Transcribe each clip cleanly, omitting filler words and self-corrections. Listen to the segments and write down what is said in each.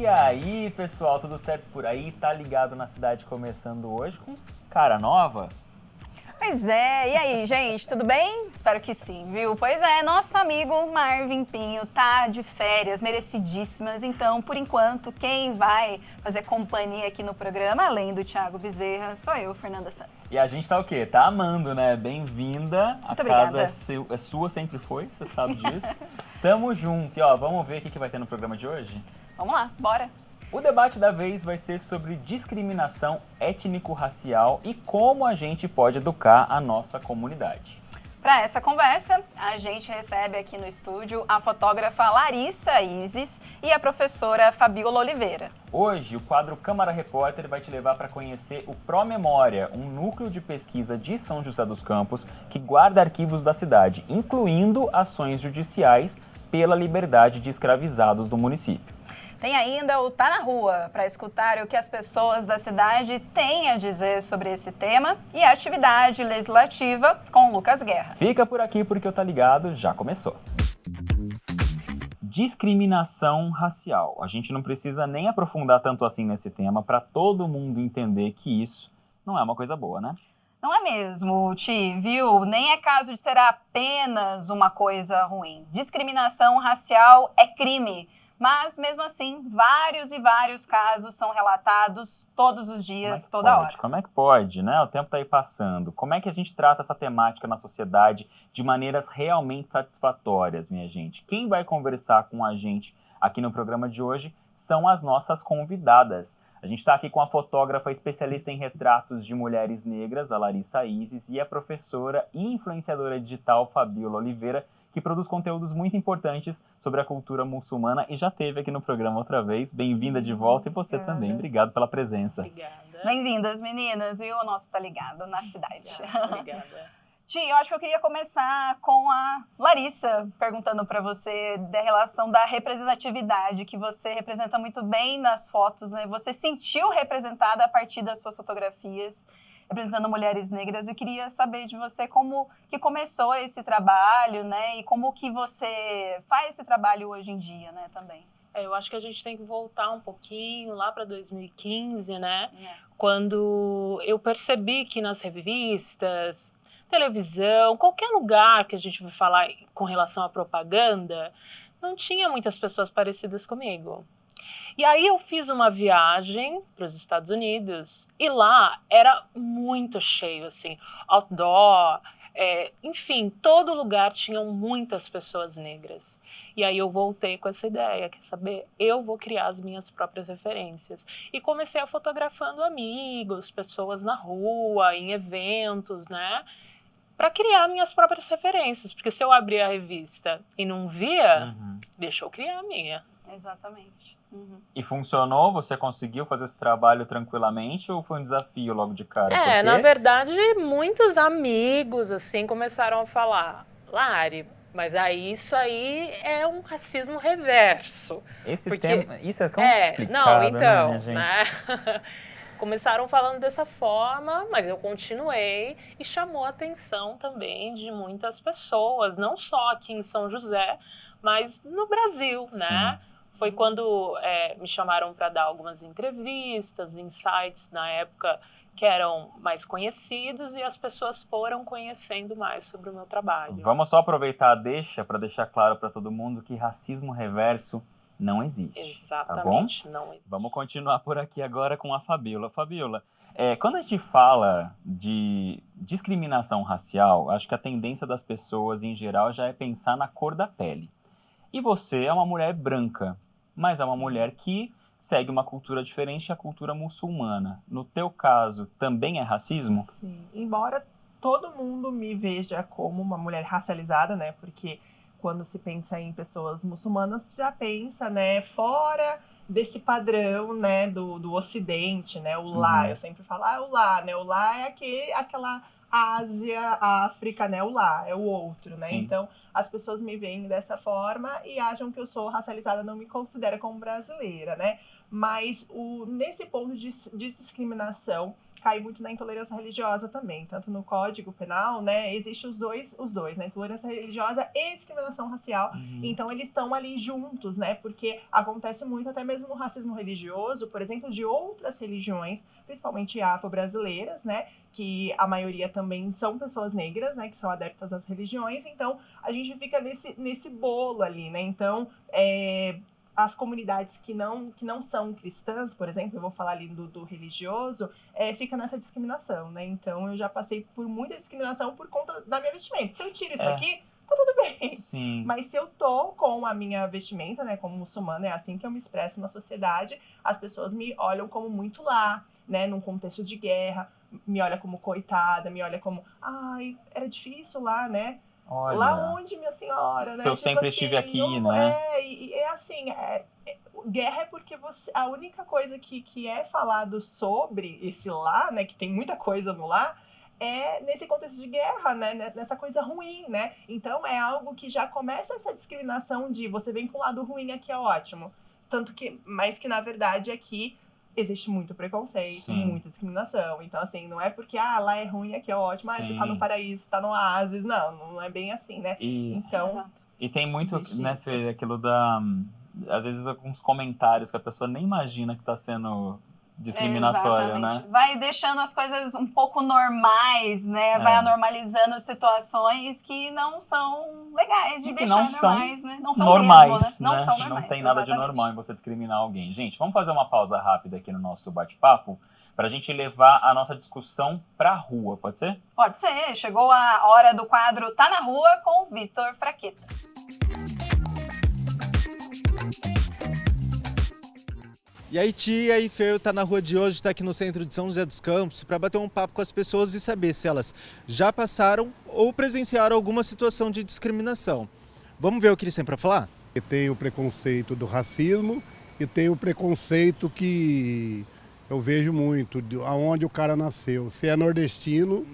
aí, pessoal, tudo certo por aí? Tá ligado na cidade começando hoje com cara nova? Pois é, e aí, gente, tudo bem? Espero que sim, viu? Pois é, nosso amigo Marvin Pinho tá de férias merecidíssimas, então, por enquanto, quem vai fazer companhia aqui no programa, além do Thiago Bezerra, sou eu, Fernanda Santos. E a gente tá o quê? Tá amando, né? Bem-vinda. Muito A casa obrigada. é sua, sempre foi, você sabe disso. Tamo junto. E ó, vamos ver o que vai ter no programa de hoje? Vamos lá, bora! O debate da vez vai ser sobre discriminação étnico-racial e como a gente pode educar a nossa comunidade. Para essa conversa, a gente recebe aqui no estúdio a fotógrafa Larissa Isis e a professora Fabiola Oliveira. Hoje, o quadro Câmara Repórter vai te levar para conhecer o ProMemória, um núcleo de pesquisa de São José dos Campos que guarda arquivos da cidade, incluindo ações judiciais pela liberdade de escravizados do município. Tem ainda o Tá na Rua, para escutar o que as pessoas da cidade têm a dizer sobre esse tema, e a atividade legislativa com Lucas Guerra. Fica por aqui porque o Tá Ligado já começou. Discriminação racial. A gente não precisa nem aprofundar tanto assim nesse tema para todo mundo entender que isso não é uma coisa boa, né? Não é mesmo, Ti, viu? Nem é caso de ser apenas uma coisa ruim. Discriminação racial é crime. Mas, mesmo assim, vários e vários casos são relatados todos os dias, toda hora. Como é que pode, né? O tempo está aí passando. Como é que a gente trata essa temática na sociedade de maneiras realmente satisfatórias, minha gente? Quem vai conversar com a gente aqui no programa de hoje são as nossas convidadas. A gente está aqui com a fotógrafa especialista em retratos de mulheres negras, a Larissa Isis, e a professora e influenciadora digital Fabiola Oliveira, que produz conteúdos muito importantes sobre a cultura muçulmana e já esteve aqui no programa outra vez. Bem-vinda de volta e você também. Obrigado pela presença. Obrigada. Bem-vindas, meninas. E o nosso Tá Ligado na cidade. Obrigada. Ti, eu acho que eu queria começar com a Larissa, perguntando para você da relação da representatividade, que você representa muito bem nas fotos, né? Você sentiu representada a partir das suas fotografias, representando mulheres negras. Eu queria saber de você como que começou esse trabalho, né? E como que você faz esse trabalho hoje em dia, né, também. Eu acho que a gente tem que voltar um pouquinho lá para 2015, né? Quando eu percebi que nas revistas, televisão, qualquer lugar que a gente vai falar com relação à propaganda, não tinha muitas pessoas parecidas comigo. E aí eu fiz uma viagem para os Estados Unidos e lá era muito cheio, assim, outdoor, enfim, todo lugar tinham muitas pessoas negras. E aí eu voltei com essa ideia, quer saber? Eu vou criar as minhas próprias referências. E comecei a fotografando amigos, pessoas na rua, em eventos, né? Para criar minhas próprias referências. Porque se eu abrir a revista e não via, deixa eu criar a minha. Exatamente. E funcionou? Você conseguiu fazer esse trabalho tranquilamente ou foi um desafio logo de cara? Porque... na verdade, muitos amigos, assim, começaram a falar, Lari, mas aí isso aí é um racismo reverso. Esse porque... tema, isso é complicado, não, então, né, gente? Né? Começaram falando dessa forma, mas eu continuei e chamou a atenção também de muitas pessoas, não só aqui em São José, mas no Brasil, né? Sim. Foi quando me chamaram para dar algumas entrevistas, insights na época que eram mais conhecidos e as pessoas foram conhecendo mais sobre o meu trabalho. Vamos só aproveitar para deixar claro para todo mundo que racismo reverso não existe. Exatamente, tá bom? não existe. Vamos continuar por aqui agora com a Fabiola. Fabiola, quando a gente fala de discriminação racial, acho que a tendência das pessoas em geral já é pensar na cor da pele. E você é uma mulher branca, mas é uma mulher que segue uma cultura diferente, a cultura muçulmana. No teu caso, também é racismo? Sim, embora todo mundo me veja como uma mulher racializada, né? Porque quando se pensa em pessoas muçulmanas, já pensa, né, fora desse padrão, né, do Ocidente, né, o lá. Eu sempre falo, o lá, né, o lá é aquela Ásia, África, né, o lá, é o outro, né. Sim. Então, as pessoas me veem dessa forma e acham que eu sou racializada, não me considero como brasileira, né. Mas nesse ponto de discriminação, cai muito na intolerância religiosa também. Tanto no Código Penal, né, existe os dois, né, intolerância religiosa e discriminação racial. Então eles estão ali juntos, né, porque acontece muito até mesmo no racismo religioso, por exemplo, de outras religiões, principalmente afro-brasileiras, né, que a maioria também são pessoas negras, né, que são adeptas às religiões. Então a gente fica nesse bolo ali, né. Então as comunidades que não são cristãs, por exemplo, eu vou falar ali do religioso, fica nessa discriminação, né? Então eu já passei por muita discriminação por conta da minha vestimenta. Se eu tiro isso aqui, tá tudo bem. Sim. Mas se eu tô com a minha vestimenta, né, como muçulmana, é assim que eu me expresso na sociedade, as pessoas me olham como muito lá, né, num contexto de guerra, me olha como coitada, me olha como, ai, era difícil lá, né? Olha, lá onde, minha senhora, né? Se eu sempre estive aqui, né? Guerra é porque a única coisa que é falado sobre esse lá, né? Que tem muita coisa no lá, é nesse contexto de guerra, né? Nessa coisa ruim, né? Então é algo que já começa essa discriminação de você vem com o lado ruim aqui é ótimo. Mas que na verdade aqui existe muito preconceito, Sim. muita discriminação. Então, assim, não é porque lá é ruim, aqui é ótimo, você tá no paraíso, tá no oásis. Não é bem assim, né? E tem muito, né, Fê, aquilo às vezes alguns comentários que a pessoa nem imagina que tá sendo discriminatório, né? Vai deixando as coisas um pouco normais, né? Vai normalizando situações que não são legais de deixar normais, né? Não são normais, mesmo, né? Não são normais. Não tem nada de normal em você discriminar alguém. Gente, vamos fazer uma pausa rápida aqui no nosso bate-papo para a gente levar a nossa discussão para a rua, pode ser? Pode ser. Chegou a hora do quadro Tá na Rua com o Vitor Fraqueta. E aí, Tia e Fer, tá na rua de hoje, está aqui no centro de São José dos Campos, para bater um papo com as pessoas e saber se elas já passaram ou presenciaram alguma situação de discriminação. Vamos ver o que eles têm para falar? Tem o preconceito do racismo e tem o preconceito que eu vejo muito, aonde o cara nasceu. Se é nordestino,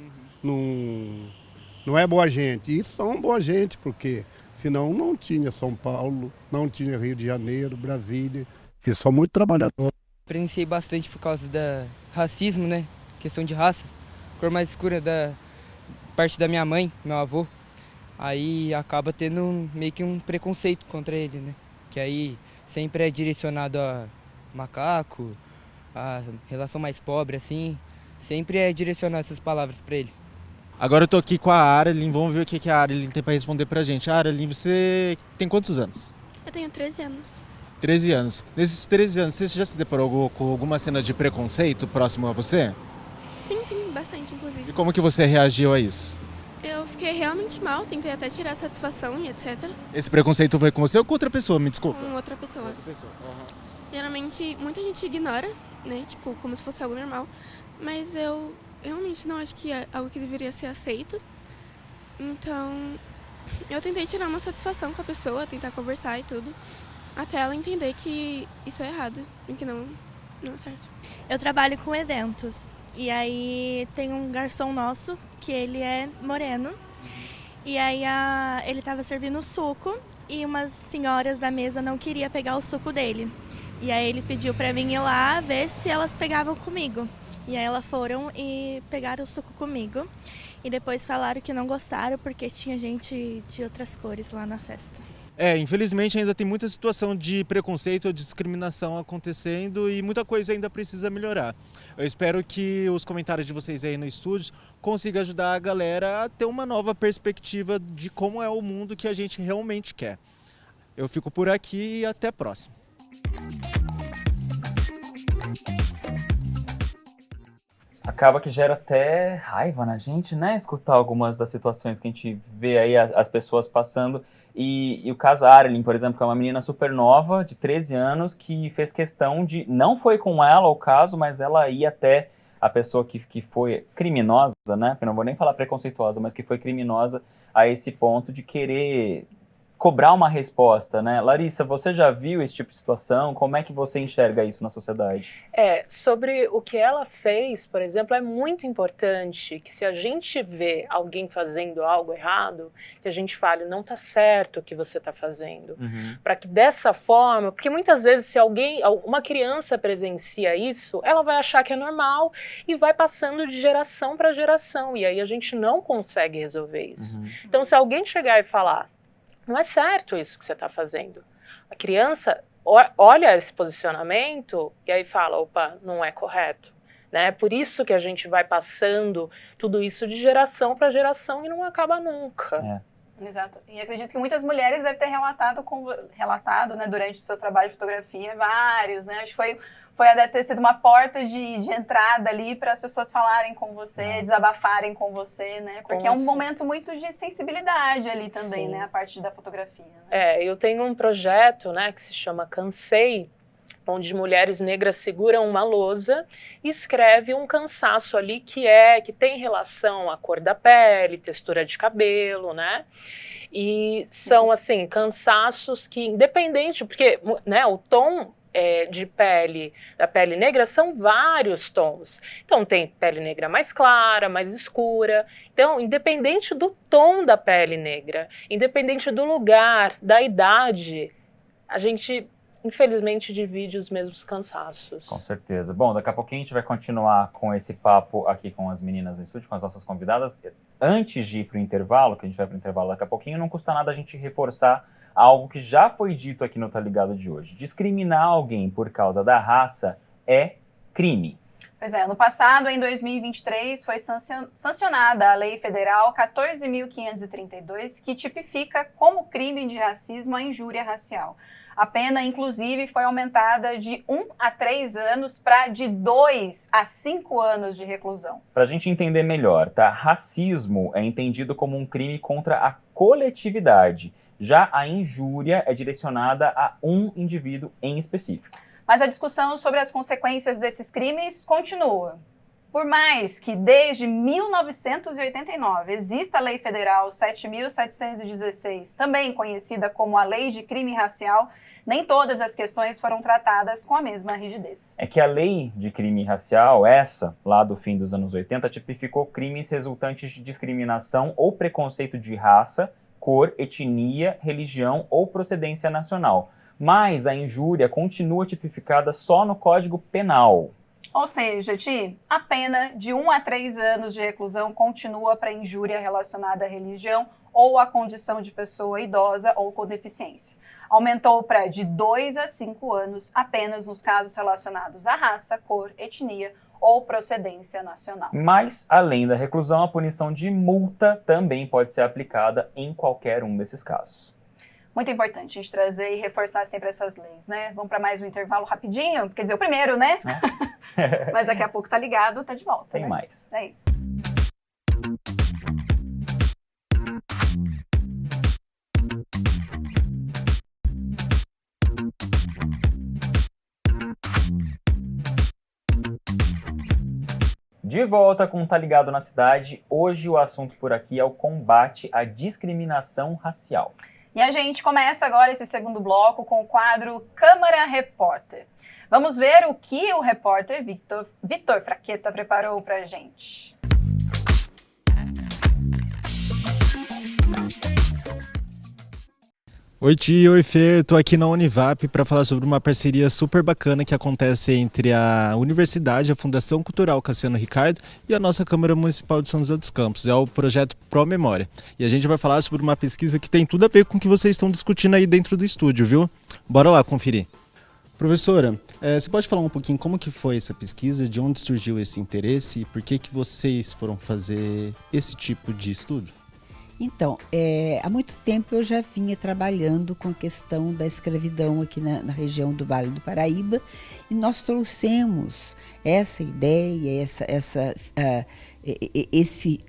não é boa gente. E são boa gente, porque senão não tinha São Paulo, não tinha Rio de Janeiro, Brasília. Que são muito trabalhadores. Presenciei bastante por causa do racismo, né? Questão de raça. Cor mais escura da parte da minha mãe, meu avô. Aí acaba tendo meio que um preconceito contra ele, né? Que aí sempre é direcionado a macaco, a relação mais pobre, assim. Sempre é direcionado essas palavras para ele. Agora eu tô aqui com a Aralyn, vamos ver o que a Aralyn tem para responder pra gente. Aralyn, você tem quantos anos? Eu tenho 13 anos. 13 anos. Nesses 13 anos, você já se deparou com alguma cena de preconceito próximo a você? Sim, bastante, inclusive. E como que você reagiu a isso? Eu fiquei realmente mal, tentei até tirar satisfação e etc. Esse preconceito foi com você ou com outra pessoa? Me desculpa. Com outra pessoa. Geralmente, muita gente ignora, né? Tipo, como se fosse algo normal. Mas eu realmente não acho que é algo que deveria ser aceito. Então, eu tentei tirar uma satisfação com a pessoa, tentar conversar e tudo. Até ela entender que isso é errado e que não é certo. Eu trabalho com eventos e aí tem um garçom nosso que ele é moreno e aí ele estava servindo suco e umas senhoras da mesa não queriam pegar o suco dele. E aí ele pediu para mim ir lá ver se elas pegavam comigo. E aí elas foram e pegaram o suco comigo e depois falaram que não gostaram porque tinha gente de outras cores lá na festa. Infelizmente ainda tem muita situação de preconceito ou discriminação acontecendo e muita coisa ainda precisa melhorar. Eu espero que os comentários de vocês aí no estúdio consigam ajudar a galera a ter uma nova perspectiva de como é o mundo que a gente realmente quer. Eu fico por aqui e até a próxima. Acaba que gera até raiva na gente, né? Escutar algumas das situações que a gente vê aí as pessoas passando. E o caso Aralyn, por exemplo, que é uma menina super nova, de 13 anos, que fez questão de... Não foi com ela o caso, mas ela ia até a pessoa que foi criminosa, né? Eu não vou nem falar preconceituosa, mas que foi criminosa a esse ponto de querer cobrar uma resposta, né? Larissa, você já viu esse tipo de situação? Como é que você enxerga isso na sociedade? Sobre o que ela fez, por exemplo, é muito importante que se a gente vê alguém fazendo algo errado, que a gente fale, não tá certo o que você tá fazendo. Para que dessa forma, porque muitas vezes se uma criança presencia isso, ela vai achar que é normal e vai passando de geração para geração, e aí a gente não consegue resolver isso. Então, se alguém chegar e falar, não é certo isso que você está fazendo, a criança olha esse posicionamento e aí fala, opa, não é correto. Né? Por isso que a gente vai passando tudo isso de geração para geração e não acaba nunca. Exato. E acredito que muitas mulheres devem ter relatado, né, durante o seu trabalho de fotografia, vários, né? Acho que deve ter sido uma porta de entrada ali para as pessoas falarem com você, desabafarem com você, né? Porque é um momento muito de sensibilidade ali também, né? A parte da fotografia. Né? Eu tenho um projeto, né, que se chama Cansei, onde mulheres negras seguram uma lousa e escrevem um cansaço ali que tem relação à cor da pele, textura de cabelo, né? E são, assim, cansaços que, independente, porque, né, o tom de pele, da pele negra, são vários tons. Então, tem pele negra mais clara, mais escura. Então, independente do tom da pele negra, independente do lugar, da idade, a gente, infelizmente, divide os mesmos cansaços. Com certeza. Bom, daqui a pouquinho a gente vai continuar com esse papo aqui com as meninas no estúdio, com as nossas convidadas. Antes de ir para o intervalo, que a gente vai para o intervalo daqui a pouquinho, não custa nada a gente reforçar algo que já foi dito aqui no Tá Ligado de hoje. Discriminar alguém por causa da raça é crime. Pois é, no passado, em 2023, foi sancionada a Lei Federal 14.532, que tipifica como crime de racismo a injúria racial. A pena, inclusive, foi aumentada de 1 a 3 anos para de 2 a 5 anos de reclusão. Para a gente entender melhor, tá? Racismo é entendido como um crime contra a coletividade. Já a injúria é direcionada a um indivíduo em específico. Mas a discussão sobre as consequências desses crimes continua. Por mais que desde 1989 exista a Lei Federal 7.716, também conhecida como a Lei de Crime Racial, nem todas as questões foram tratadas com a mesma rigidez. É que a Lei de Crime Racial, essa, lá do fim dos anos 80, tipificou crimes resultantes de discriminação ou preconceito de raça, cor, etnia, religião ou procedência nacional. Mas a injúria continua tipificada só no Código Penal. Ou seja, a pena de 1 a 3 anos de reclusão continua para injúria relacionada à religião ou à condição de pessoa idosa ou com deficiência. Aumentou para de 2 a 5 anos apenas nos casos relacionados à raça, cor, etnia ou procedência nacional. Mas, além da reclusão, a punição de multa também pode ser aplicada em qualquer um desses casos. Muito importante a gente trazer e reforçar sempre essas leis, né? Vamos para mais um intervalo rapidinho, quer dizer, o primeiro, né? Mas daqui a pouco Tá Ligado, tá de volta. Tem né? mais. É isso. De volta com Tá Ligado na Cidade. Hoje o assunto por aqui é o combate à discriminação racial. E a gente começa agora esse segundo bloco com o quadro Câmara Repórter. Vamos ver o que o repórter Vitor Fraqueta preparou para a gente. Oi, Ti, oi, Fer. Estou aqui na Univap para falar sobre uma parceria super bacana que acontece entre a Universidade, a Fundação Cultural Cassiano Ricardo e a nossa Câmara Municipal de São José dos Campos. É o projeto Pro Memória. E a gente vai falar sobre uma pesquisa que tem tudo a ver com o que vocês estão discutindo aí dentro do estúdio, viu? Bora lá conferir. Professora, você pode falar um pouquinho como que foi essa pesquisa, de onde surgiu esse interesse e por que vocês foram fazer esse tipo de estudo? Então, há muito tempo eu já vinha trabalhando com a questão da escravidão aqui na região do Vale do Paraíba e nós trouxemos essa ideia, esse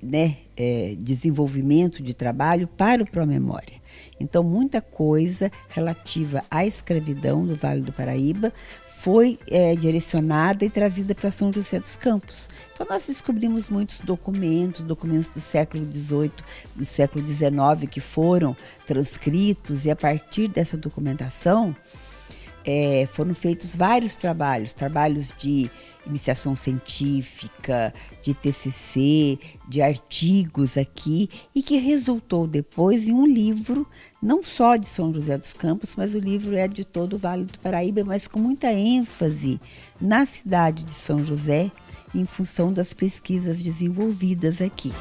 desenvolvimento de trabalho para o ProMemória. Então, muita coisa relativa à escravidão do Vale do Paraíba foi direcionada e trazida para São José dos Campos. Então nós descobrimos muitos documentos do século XVIII, do século XIX, que foram transcritos, e a partir dessa documentação foram feitos vários trabalhos de iniciação científica, de TCC, de artigos aqui, e que resultou depois em um livro, não só de São José dos Campos, mas o livro é de todo o Vale do Paraíba, mas com muita ênfase na cidade de São José, em função das pesquisas desenvolvidas aqui.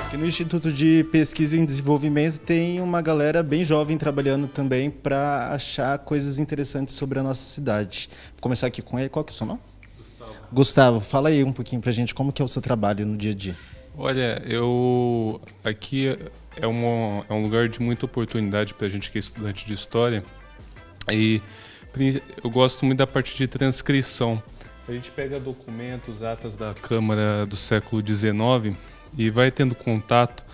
Aqui no Instituto de Pesquisa e Desenvolvimento tem uma galera bem jovem trabalhando também para achar coisas interessantes sobre a nossa cidade. Vou começar aqui com ele. Qual que é o seu nome? Gustavo, fala aí um pouquinho para a gente como que é o seu trabalho no dia a dia. Olha, aqui é um lugar de muita oportunidade para a gente que é estudante de História, e eu gosto muito da parte de transcrição. A gente pega documentos, atas da Câmara do século XIX e vai tendo contato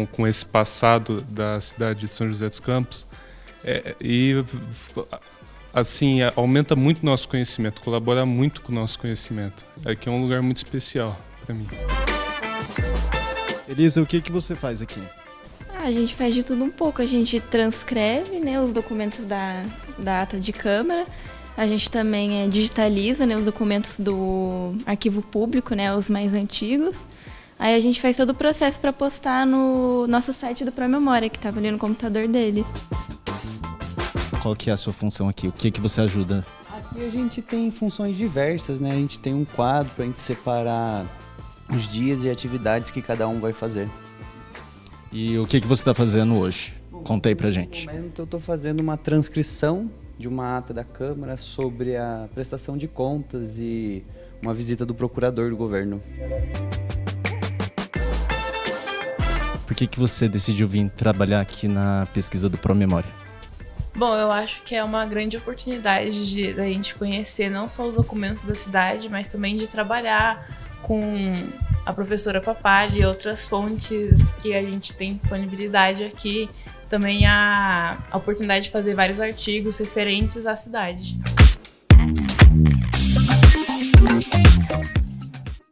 com esse passado da cidade de São José dos Campos, e assim aumenta muito o nosso conhecimento, colabora muito com o nosso conhecimento. Aqui é um lugar muito especial para mim. Elisa, o que você faz aqui? A gente faz de tudo um pouco. A gente transcreve, né, os documentos da ata de Câmara. A gente também digitaliza, né, os documentos do arquivo público, né, os mais antigos. Aí a gente faz todo o processo para postar no nosso site do Promemória, que estava ali no computador dele. Qual que é a sua função aqui? O que você ajuda? Aqui a gente tem funções diversas, né? A gente tem um quadro para a gente separar os dias e atividades que cada um vai fazer. E o que você está fazendo hoje? Conta aí pra gente. No momento eu estou fazendo uma transcrição de uma ata da Câmara sobre a prestação de contas e uma visita do procurador do governo. Por que você decidiu vir trabalhar aqui na pesquisa do Promemória? Bom, eu acho que é uma grande oportunidade da gente conhecer não só os documentos da cidade, mas também de trabalhar com a professora Papali e outras fontes que a gente tem disponibilidade aqui. Também a oportunidade de fazer vários artigos referentes à cidade.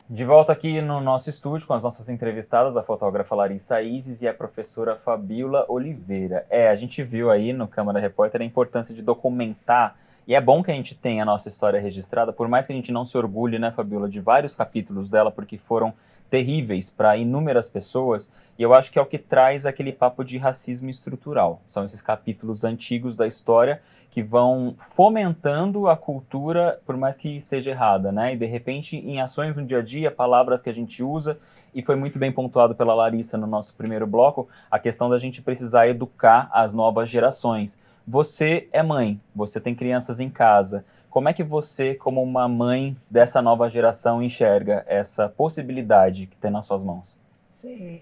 De volta aqui no nosso estúdio com as nossas entrevistadas, a fotógrafa Larissa Isis e a professora Fabíola Oliveira. A gente viu aí no Câmara Repórter a importância de documentar, e é bom que a gente tenha a nossa história registrada, por mais que a gente não se orgulhe, né, Fabíola, de vários capítulos dela, porque foram terríveis para inúmeras pessoas, e eu acho que é o que traz aquele papo de racismo estrutural. São esses capítulos antigos da história que vão fomentando a cultura, por mais que esteja errada, né? E de repente, em ações no dia a dia, palavras que a gente usa, e foi muito bem pontuado pela Larissa no nosso primeiro bloco, a questão da gente precisar educar as novas gerações. Você é mãe, você tem crianças em casa. Como é que você, como uma mãe dessa nova geração, enxerga essa possibilidade que tem nas suas mãos? Sim,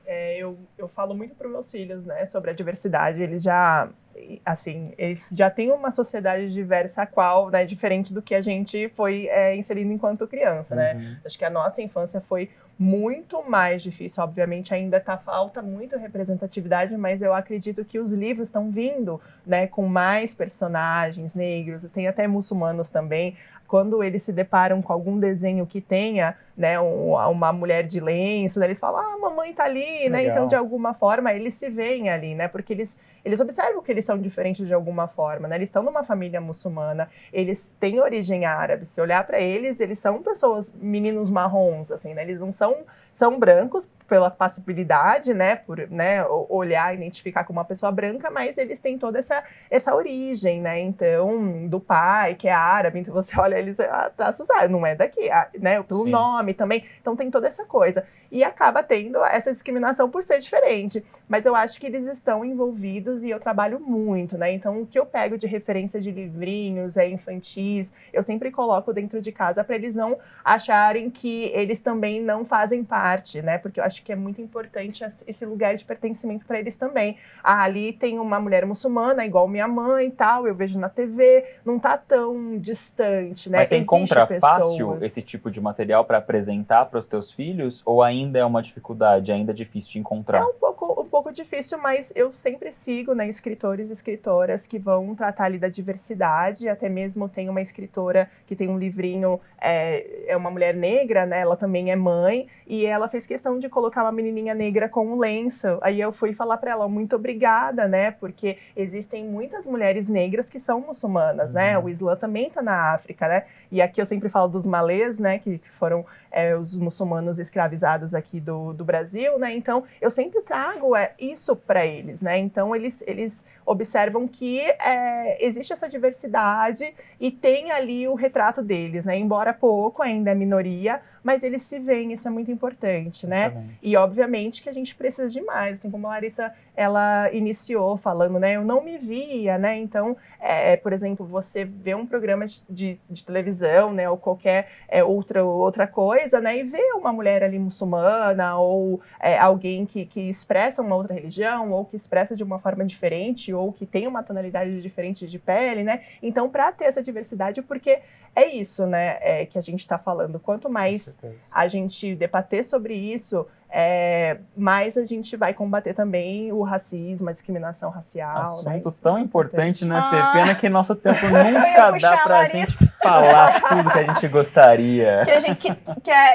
eu falo muito para os meus filhos, né, sobre a diversidade. Eles já têm uma sociedade diversa, né, diferente do que a gente foi inserido enquanto criança, né? Acho que a nossa infância foi muito mais difícil. Obviamente ainda falta muito representatividade, mas eu acredito que os livros estão vindo, né, com mais personagens negros, tem até muçulmanos também. Quando eles se deparam com algum desenho que tenha, né, uma mulher de lenço, eles falam, a mamãe tá ali, né? Então, de alguma forma, eles se veem ali, né? Porque eles observam que eles são diferentes de alguma forma, né? Eles estão numa família muçulmana, eles têm origem árabe. Se olhar para eles são pessoas, meninos marrons, assim, né? Eles não são brancos pela passibilidade, né, por, né, olhar, identificar como uma pessoa branca, mas eles têm toda essa origem, né, então, do pai, que é árabe, então você olha eles, não é daqui, né, pelo Sim. nome também, então tem toda essa coisa, e acaba tendo essa discriminação por ser diferente, mas eu acho que eles estão envolvidos e eu trabalho muito, né, então o que eu pego de referência de livrinhos, infantis, eu sempre coloco dentro de casa para eles não acharem que eles também não fazem parte, né, porque eu acho que é muito importante esse lugar de pertencimento para eles também. Ali tem uma mulher muçulmana, igual minha mãe e tal, eu vejo na TV, não tá tão distante, né? Mas você encontra pessoas... fácil esse tipo de material para apresentar para os teus filhos? Ou ainda ainda é uma dificuldade, ainda é difícil de encontrar? É um pouco difícil, mas eu sempre sigo, né, escritores e escritoras que vão tratar ali da diversidade. Até mesmo tem uma escritora que tem um livrinho, é uma mulher negra, né, ela também é mãe, e ela fez questão de colocar uma menininha negra com um lenço. Aí eu fui falar para ela, muito obrigada, né, porque existem muitas mulheres negras que são muçulmanas, né, o Islã também está na África, né, e aqui eu sempre falo dos malês, né, que foram os muçulmanos escravizados aqui do Brasil, né, então eu sempre trago isso para eles, né, então eles observam que existe essa diversidade e tem ali o retrato deles, né, embora pouco, ainda é minoria, mas eles se veem, isso é muito importante, né? E obviamente que a gente precisa de mais, assim como a Larissa, ela iniciou falando, né, eu não me via, né, então, por exemplo, você vê um programa de televisão, né, ou qualquer outra coisa, né, e vê uma mulher ali muçulmana, ou alguém que expressa uma outra religião, ou que expressa de uma forma diferente, ou que tem uma tonalidade diferente de pele, né, então para ter essa diversidade, porque é isso, né, que a gente está falando, quanto mais a gente debater sobre isso, mais a gente vai combater também o racismo, a discriminação racial. Assunto, né? Tão importante, né, Fê? Pena que nosso tempo nunca dá pra gente falar tudo que a gente gostaria.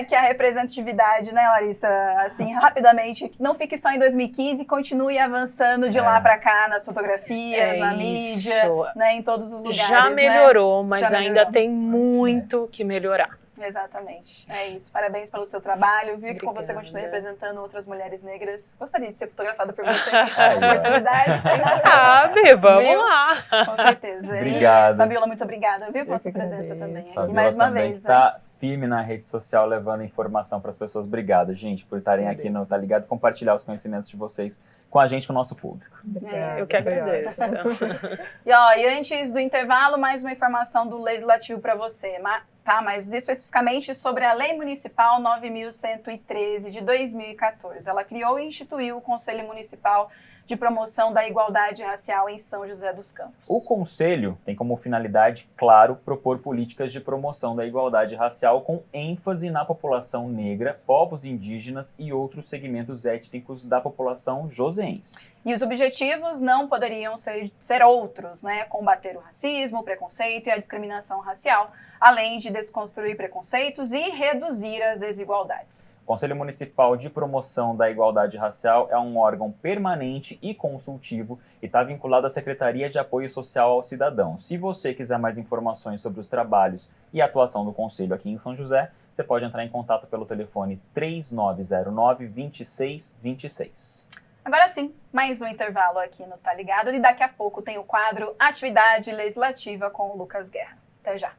Que a representatividade, né, Larissa, assim, rapidamente, não fique só em 2015, continue avançando de lá pra cá, nas fotografias, na mídia, né, em todos os lugares. Já melhorou, né? mas ainda tem muito que melhorar. Exatamente, é isso. Parabéns pelo seu trabalho. Viu que você continua representando outras mulheres negras. Gostaria de ser fotografada por você. Oportunidade. Sabe, vamos lá. Com certeza. Obrigado. E, Fabiola, muito obrigada, viu, pela sua presença também aqui. Fabiola mais uma também vez. Está firme na rede social, levando informação para as pessoas. Obrigado, gente, por estarem aqui no Tá Ligado e compartilhar os conhecimentos de vocês com a gente, com o nosso público. Eu que agradeço. E antes do intervalo, mais uma informação do Legislativo para você. Mas especificamente sobre a Lei Municipal 9.113 de 2014. Ela criou e instituiu o Conselho Municipal de Promoção da Igualdade Racial em São José dos Campos. O Conselho tem como finalidade, claro, propor políticas de promoção da igualdade racial com ênfase na população negra, povos indígenas e outros segmentos étnicos da população joseense. E os objetivos não poderiam ser outros, né? Combater o racismo, o preconceito e a discriminação racial, além de desconstruir preconceitos e reduzir as desigualdades. O Conselho Municipal de Promoção da Igualdade Racial é um órgão permanente e consultivo e está vinculado à Secretaria de Apoio Social ao Cidadão. Se você quiser mais informações sobre os trabalhos e a atuação do Conselho aqui em São José, você pode entrar em contato pelo telefone 3909-2626. Agora sim, mais um intervalo aqui no Tá Ligado e daqui a pouco tem o quadro Atividade Legislativa com o Lucas Guerra. Até já.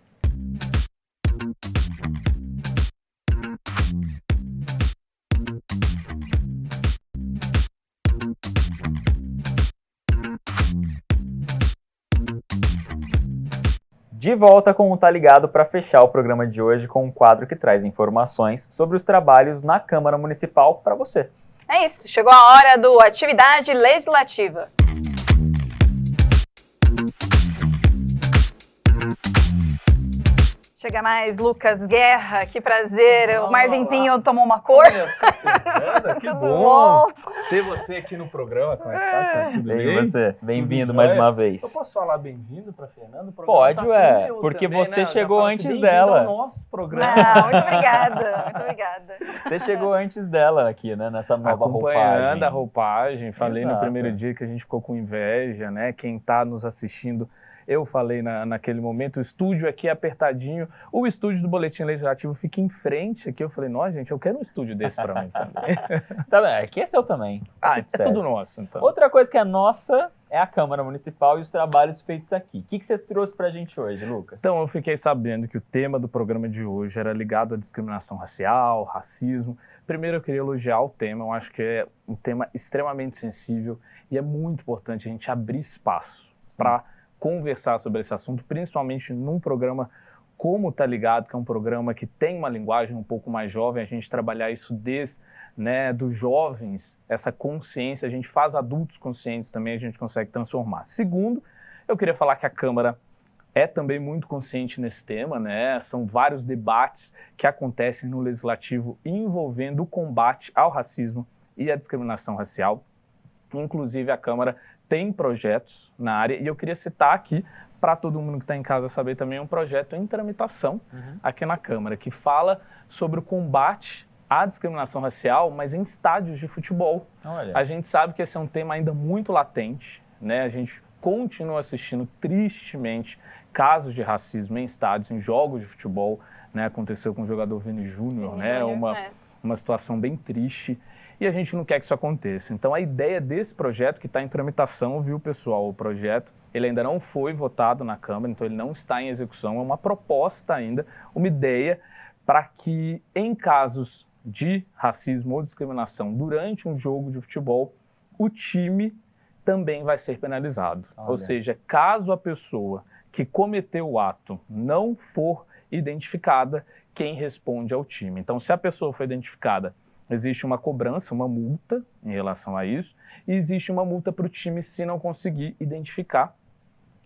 De volta com o Tá Ligado para fechar o programa de hoje com um quadro que traz informações sobre os trabalhos na Câmara Municipal para você. É isso, chegou a hora do Atividade Legislativa. Chega mais, Lucas Guerra, que prazer. O Marvin Pinho tomou uma cor. Que bom ter você aqui no programa. Como é que tá? Tudo bem? Você. Bem-vindo mais uma vez. Eu posso falar bem-vindo para Fernando? Pode, porque também, você chegou antes dela. Ao nosso programa. Muito obrigada, muito obrigada. Você chegou antes dela aqui, né, nessa nova roupagem. Acompanhando a roupagem, falei no primeiro dia que a gente ficou com inveja, né? Quem tá nos assistindo, eu falei naquele momento, o estúdio aqui é apertadinho, o estúdio do Boletim Legislativo fica em frente aqui. Eu falei, nossa, gente, eu quero um estúdio desse para mim também. Tá bem, aqui é seu também. É tudo nosso, então. Outra coisa que é nossa é a Câmara Municipal e os trabalhos feitos aqui. O que você trouxe pra gente hoje, Lucas? Então, eu fiquei sabendo que o tema do programa de hoje era ligado à discriminação racial, racismo. Primeiro, eu queria elogiar o tema. Eu acho que é um tema extremamente sensível e é muito importante a gente abrir espaço para conversar sobre esse assunto, principalmente num programa como Tá Ligado, que é um programa que tem uma linguagem um pouco mais jovem, a gente trabalhar isso desde dos jovens, essa consciência, a gente faz adultos conscientes também, a gente consegue transformar. Segundo, eu queria falar que a Câmara é também muito consciente nesse tema, né? São vários debates que acontecem no Legislativo envolvendo o combate ao racismo e à discriminação racial. Inclusive, a Câmara tem projetos na área, e eu queria citar aqui, para todo mundo que está em casa saber também, um projeto em tramitação aqui na Câmara, que fala sobre o combate à discriminação racial, mas em estádios de futebol. Olha. A gente sabe que esse é um tema ainda muito latente, né? A gente continua assistindo tristemente casos de racismo em estádios, em jogos de futebol, né? Aconteceu com o jogador Vini Júnior, né? Uma situação bem triste, e a gente não quer que isso aconteça. Então a ideia desse projeto, que está em tramitação, viu, pessoal, o projeto, ele ainda não foi votado na Câmara, então ele não está em execução, é uma proposta ainda, uma ideia para que em casos de racismo ou discriminação durante um jogo de futebol, o time também vai ser penalizado. Olha. Ou seja, caso a pessoa que cometeu o ato não for identificada, quem responde é o time. Então, se a pessoa foi identificada, existe uma cobrança, uma multa em relação a isso, e existe uma multa para o time se não conseguir identificar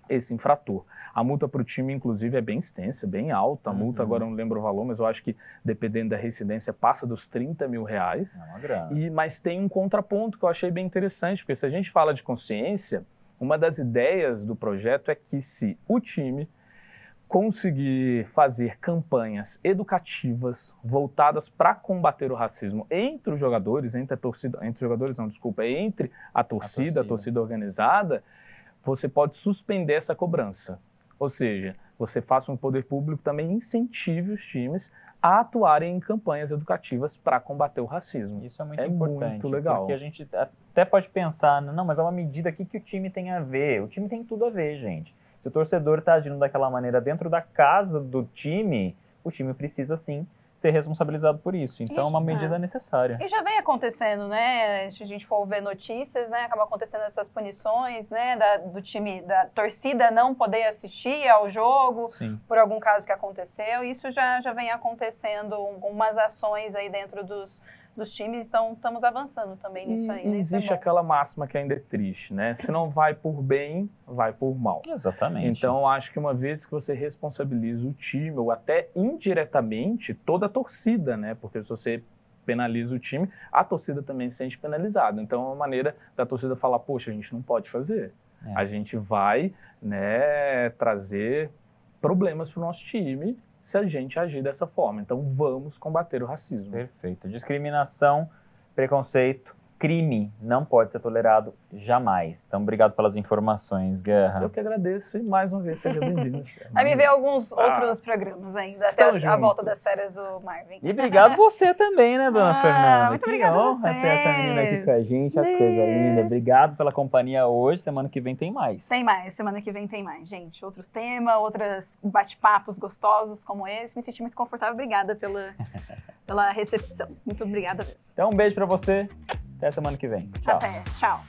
esse infrator. A multa para o time, inclusive, é bem extensa, bem alta. A multa, agora eu não lembro o valor, mas eu acho que, dependendo da reincidência, passa dos 30 mil reais. É uma grana. Mas tem um contraponto que eu achei bem interessante, porque se a gente fala de consciência, uma das ideias do projeto é que se o time conseguir fazer campanhas educativas voltadas para combater o racismo entre os jogadores, entre a torcida organizada, você pode suspender essa cobrança. Ou seja, você faça um poder público também incentive os times a atuarem em campanhas educativas para combater o racismo. Isso é muito importante. Muito legal. Porque a gente até pode pensar, não, mas é uma medida aqui que o time tem a ver. O time tem tudo a ver, gente. Se o torcedor está agindo daquela maneira dentro da casa do time, o time precisa sim ser responsabilizado por isso. Então é uma medida necessária. E já vem acontecendo, né? Se a gente for ver notícias, né? Acaba acontecendo essas punições, né? Do time, da torcida não poder assistir ao jogo por algum caso que aconteceu. Isso já vem acontecendo, umas ações aí dentro dos times, então estamos avançando também nisso aí. Existe aquela máxima que ainda é triste, né? Se não vai por bem, vai por mal. Exatamente. Então, acho que uma vez que você responsabiliza o time, ou até indiretamente, toda a torcida, né? Porque se você penaliza o time, a torcida também se sente penalizada. Então, é uma maneira da torcida falar, poxa, a gente não pode fazer. A gente vai, né, trazer problemas para o nosso time se a gente agir dessa forma. Então, vamos combater o racismo. Perfeito. Discriminação, preconceito, crime não pode ser tolerado jamais. Então, obrigado pelas informações, Guerra. Eu que agradeço e mais uma vez seja bem-vindo. Vai me ver alguns outros programas ainda, até a volta das férias do Marvin. E obrigado você também, né, dona Fernanda? Muito que obrigada honra ter essa menina aqui com a gente, a coisa linda. Obrigado pela companhia hoje, semana que vem tem mais. Tem mais, semana que vem tem mais, gente. Outro tema, outros bate-papos gostosos como esse. Me senti muito confortável, obrigada pela recepção. Muito obrigada mesmo. Então, um beijo pra você, até semana que vem. Tchau. Até, tchau.